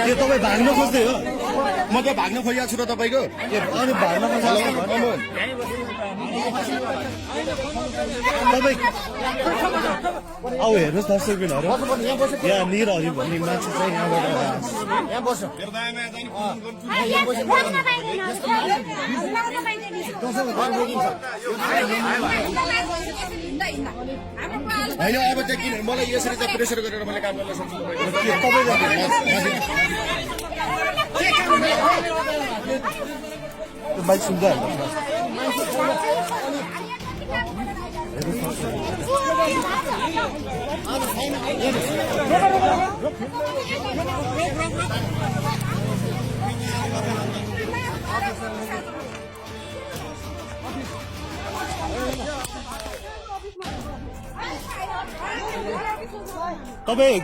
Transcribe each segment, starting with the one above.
के तपाईँ भाग्न खोज्दै हो? म त भाग्न खोजिरहेको छु र तपाईँको अनि भाग्न खोज्दै तपाईँ अब हेर्नुहोस् दर्शकबिनहरू यहाँनिर अघि भन्ने मान्छे चाहिँ यहाँबाट यहाँ बस्छ होइन अब चाहिँ किन मलाई यसरी चाहिँ प्रेसर गरेर मैले काम गर्न सक्छु बाइक सुन्दा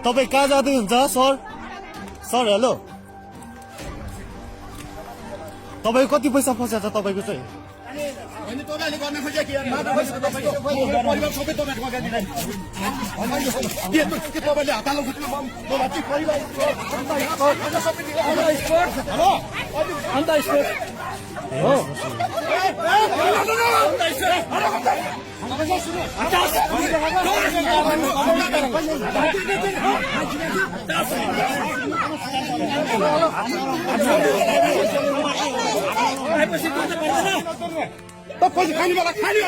तपाईँ कहाँ जाँदै हुन्छ सर? सर हेलो, तपाईँ कति पैसा फस्या छ तपाईँको चाहिँ? होइन तपाईँहरूले गर्न खोजे के परिवार सबै तपाईँको के तपाईँले हातालो खुट्नु परिवार अन्त स्पोर्ट हो पैसा खाने बेला खाने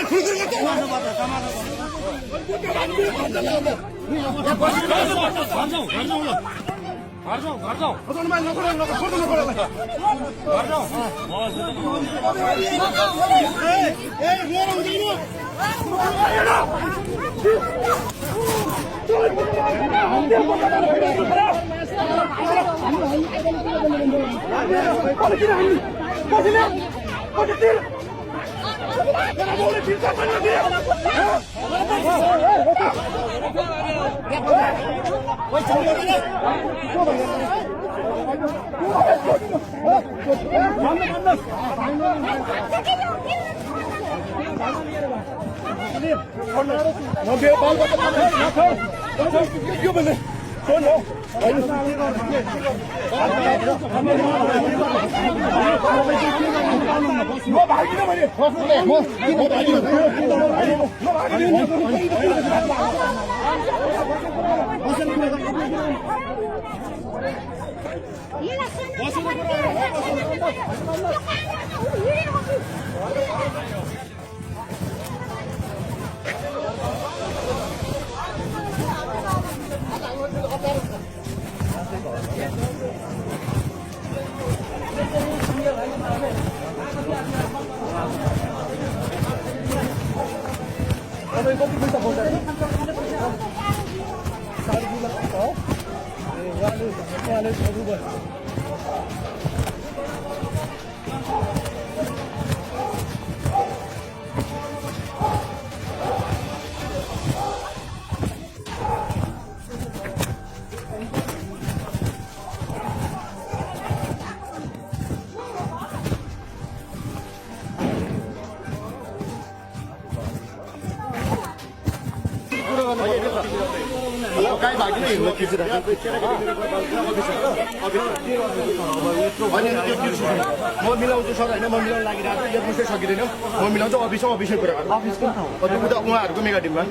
म मिलाउँछु सर होइन म मिलाउनु लागिरहेको छु बुझ्नै सकिँदैन म मिलाउँछु अफिसै कुरा गर्छु उहाँहरूको मेगा टिममा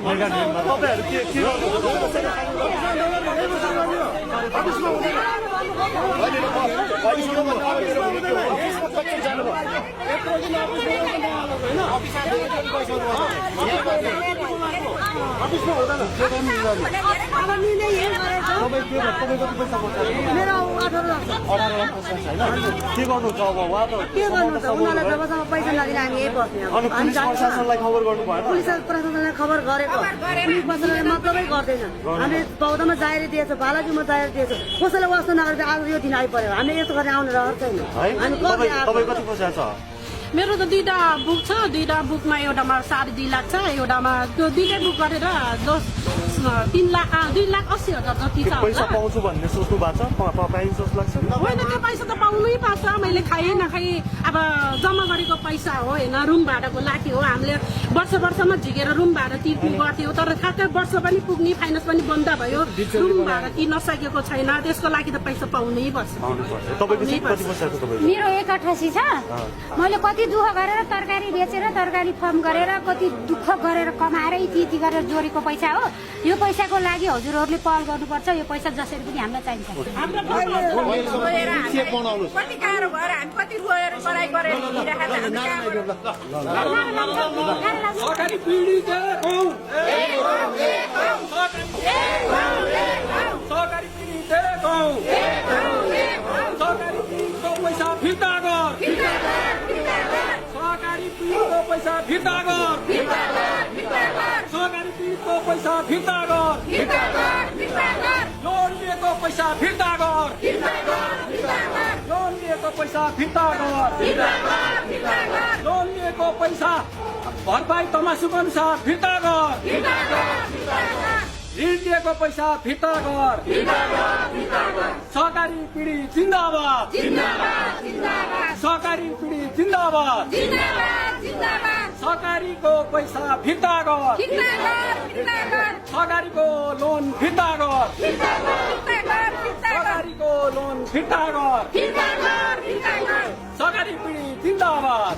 मेरो 18 लाख छ। 18 लाख पचास होइन के गर्नुहुन्छ अब उहाँ त के गर्नु त उनीहरूलाई जबसम्म पैसा लाग्दैन हामी यही बस्ने अब। अनि पुलिस प्रशासनलाई खबर गर्नु भएन? पुलिस प्रशासनलाई खबर गरेको पुलिस प्रशासनले मतलबै गर्दैन। हामीले बौद्धमा जाहेरी दिएछ, बालाजीमा जाहेरी दिएछ, कसैले वास्तव नगरेर आज यो दिन आइपर्यो। हामी यस्तो गर्ने आउने रहर छैन। हामी तपाईँ कति पैसा छ? मेरो त दुईटा बुक छ, दुईटा बुकमा एउटामा 2.5 लाख छ, एउटामा त्यो दुईटै बुक गरेर 2,80,000 जति छ पैसा पाउँछु भन्ने सोच्नु भएको छ पाइन्छ जस्तो लाग्छ होइन त्यो पैसा त पाउनै पर्छ मैले खाएँ नखाएँ अब जम्मा गरेको पैसा हो होइन रुम भाडाको लागि हो हामीले वर्षमा झिकेर रुम भाडा तिर्नु गर्थ्यौँ तर ठ्याक्कै वर्ष पनि पुग्ने फाइनेन्स पनि बन्द भयो रुम भाडा तिर्न सकेको छैन त्यसको लागि त पैसा पाउनै पर्छ तपाईँको चाहिँ कति पैसा छ तपाईँको मेरो 188 छ मैले कति दुःख गरेर तरकारी बेचेर तरकारी फर्म गरेर कति दुःख गरेर कमाएर यति गरेर जोडेको पैसा हो यो पैसाको लागि हजुरहरूले पहल गर्नुपर्छ यो पैसा जसरी पनि हामीलाई चाहिन्छ कति गाह्रो भएर हामी कति रोएर पढाइ गरेर सरकारी पीडितको सरकारी पीडितको सरकारी पीडितको पैसा फिर्ता गर सरकारी पीडितको पैसा फिर्ता गर सरकारी पीडितको पैसा फिर्ता गर लोन लिएको पैसा फिर्ता गर लोन लिएको पैसा फिर्ता गर लोन लिएको पैसा भरपाई तमासुको अनुसार फिर्ता गर ऋण दिएको पैसा फिर्ता गर सहकारी पीडित जिन्दाबाद सहकारी पीडित जिन्दाबाद सहकारीको पैसा फिर्ता गर सहकारीको लोन फिर्ता गर सहकारीको लोन फिर्ता गर सहकारी पीडित जिन्दाबाद